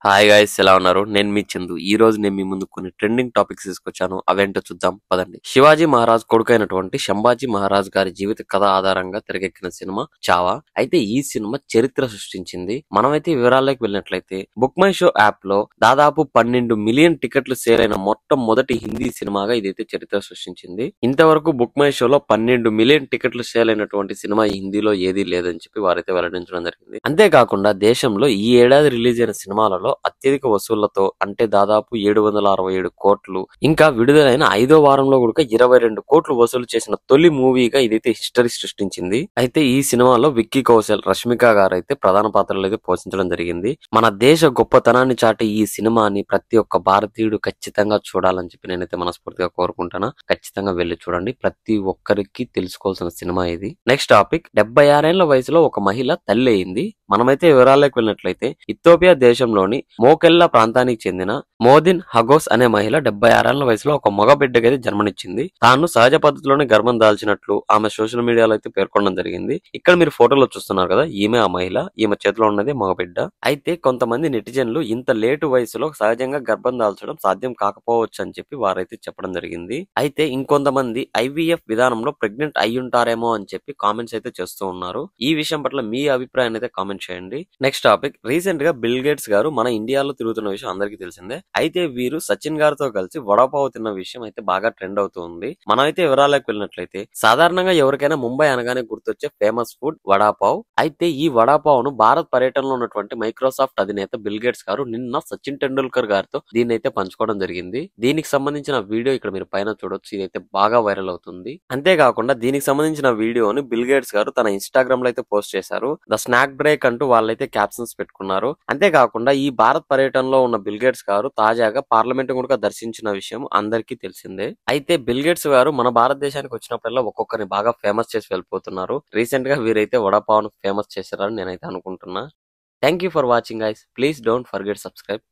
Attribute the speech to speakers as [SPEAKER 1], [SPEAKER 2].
[SPEAKER 1] Hi guys, ఎలా ఉన్నారు? నేను మీ చందు. ఈ రోజు నేను మీ ముందు కొన్ని ట్రెండింగ్ టాపిక్స్ తీసుకొచ్చాను. అవేంటో చూద్దాం పదండి. శివాజీ మహారాజ్ కొడుకైనటువంటి శంభాజీ మహారాజ్ గారి జీవిత కథ ఆధారంగా తెరకెక్కిన సినిమా చావా. అయితే ఈ సినిమా చరిత్ర సృష్టించింది. మనమైతే వివరాల్లోకి వెళ్ళినట్లయితే బుక్ మై షో యాప్ లో దాదాపు 12 మిలియన్ టికెట్లు సేల్ అయిన మొట్టమొదటి హిందీ సినిమాగా ఇదైతే చరిత్ర సృష్టించింది. ఇంతవరకు బుక్ మై షోలో 12 మిలియన్ టికెట్లు సేల్ అయినటువంటి సినిమా హిందీలో ఏదీ లేదని చెప్పి వారైతే వెల్లడించడం జరిగింది. అంతేకాకుండా దేశంలో ఈ ఏడాది రిలీజ్ అయిన సినిమాలలో అత్యధిక వసూళ్లతో అంటే దాదాపు 767 కోట్లు, ఇంకా విడుదలైన 5వ వారంలో కూడా 22 కోట్లు వసూలు చేసిన తొలి మూవీగా ఇదైతే హిస్టరీ సృష్టించింది. అయితే ఈ సినిమాలో విక్కీ కౌశల్, రష్మిక గారు అయితే ప్రధాన పాత్రలు అయితే పోషించడం జరిగింది. మన దేశ గొప్పతనాన్ని చాటి ఈ సినిమాని ప్రతి ఒక్క భారతీయుడు ఖచ్చితంగా చూడాలని చెప్పి నేనైతే మనస్ఫూర్తిగా కోరుకుంటున్నా. ఖచ్చితంగా వెళ్లి చూడండి. ప్రతి ఒక్కరికి తెలుసుకోవాల్సిన సినిమా ఇది. నెక్స్ట్ టాపిక్, 76 ఏళ్ల వయసులో ఒక మహిళ తల్లి అయింది. మనమైతే వివరాల్లోకి వెళ్ళినట్లయితే ఇథియోపియా దేశంలోని మోకెల్లా ప్రాంతానికి చెందిన మోదిన్ హగోస్ అనే మహిళ 76 ఏళ్ల వయసులో ఒక మగ బిడ్డకైతే జన్మనిచ్చింది. తాను సహజ పద్ధతిలోనే గర్భం దాల్చినట్లు ఆమె సోషల్ మీడియాలో అయితే పేర్కొనడం జరిగింది. ఇక్కడ మీరు ఫోటోలో చూస్తున్నారు కదా, ఈమె ఆ మహిళ. ఈమె చేతిలో ఉన్నది మగ బిడ్డ. అయితే కొంతమంది నెటిజన్లు ఇంత లేటు వయసులో సహజంగా గర్భం దాల్చడం సాధ్యం కాకపోవచ్చు అని చెప్పి వారైతే చెప్పడం జరిగింది. అయితే ఇంకొంతమంది IVF విధానంలో ప్రెగ్నెంట్ అయ్యుంటారేమో అని చెప్పి కామెంట్స్ అయితే చేస్తూ ఉన్నారు. ఈ విషయం పట్ల మీ అభిప్రాయాన్ని అయితే కామెంట్ చేయండి. నెక్స్ట్ టాపిక్, రీసెంట్ గా బిల్ గేట్స్ గారు మన ఇండియాలో తిరుగుతున్న విషయం అందరికీ తెలిసిందే. అయితే వీరు సచిన్ గారితో కలిసి వడాపావ్ తిన్న విషయం అయితే బాగా ట్రెండ్ అవుతుంది. మనమైతే వివరాలకు వెళ్ళినట్లయితే సాధారణంగా ఎవరికైనా ముంబై అనగానే గుర్తొచ్చే ఫేమస్ ఫుడ్ వడాపావ్. అయితే ఈ వడాపావ్ ను భారత్ పర్యటనలో ఉన్నటువంటి మైక్రోసాఫ్ట్ అధినేత బిల్ గేట్స్ గారు నిన్న సచిన్ టెండూల్కర్ గారితో దీన్ని అయితే పంచుకోవడం జరిగింది. దీనికి సంబంధించిన వీడియో ఇక్కడ మీరు పైన చూడొచ్చు. ఇదైతే బాగా వైరల్ అవుతుంది. అంతేకాకుండా దీనికి సంబంధించిన వీడియోని బిల్ గేట్స్ గారు తన ఇన్స్టాగ్రామ్ లో అయితే పోస్ట్ చేశారు. ద స్నాక్ బ్రేక్ అంటూ వాళ్ళైతే క్యాప్షన్స్ పెట్టుకున్నారు. అంతేకాకుండా ఈ భారత్ పర్యటనలో ఉన్న బిల్ గేట్స్ గారు తాజాగా పార్లమెంట్ కూడా దర్శించిన విషయం అందరికీ తెలిసిందే. అయితే బిల్ గేట్స్ గారు మన భారతదేశానికి వచ్చినప్పుడల్లా ఒక్కొక్కరిని బాగా ఫేమస్ చేసి వెళ్ళిపోతున్నారు. రీసెంట్ గా వీరైతే వడాపావ్ ఫేమస్ చేశారని నేనైతే అనుకుంటున్నా. Thank you for watching guys. Please don't forget subscribe.